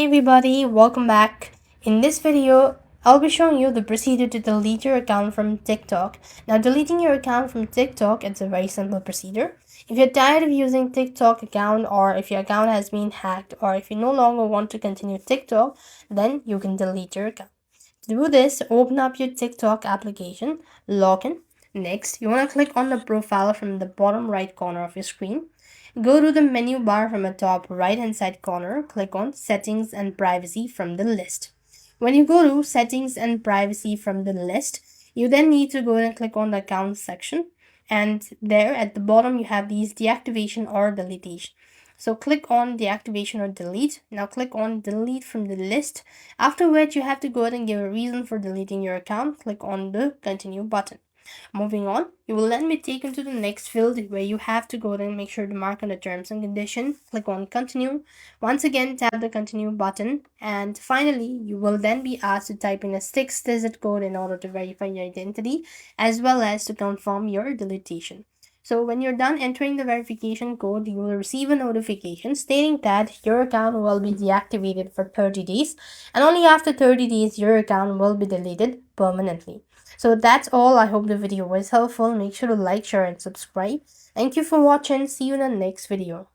everybody, welcome back. In this video, I'll be showing you the procedure to delete your account from TikTok. Now, deleting your account from TikTok, it's a very simple procedure. If you're tired of using TikTok account, or if your account has been hacked, or if you no longer want to continue TikTok, then you can delete your account. To do this, open up your TikTok application, log in. Next, you want to click on the profile from the bottom right corner of your screen. Go to the menu bar from the top right hand side corner, click on Settings and Privacy from the list. When you go to Settings and Privacy from the list, you then need to go and click on the Account section, and there at the bottom you have these deactivation or deletion. So click on deactivation or delete. Now click on delete from the list, after which you have to go ahead and give a reason for deleting your account. Click on the continue button. Moving on, you will then be taken to the next field where you have to go and make sure to mark on the terms and condition. Click on continue. Once again, tap the continue button, and finally you will then be asked to type in a 6-digit code in order to verify your identity as well as to confirm your deletion. So when you're done entering the verification code, you will receive a notification stating that your account will be deactivated for 30 days, and only after 30 days your account will be deleted permanently. So that's all. I hope the video was helpful. Make sure to like, share, and subscribe. Thank you for watching. See you in the next video.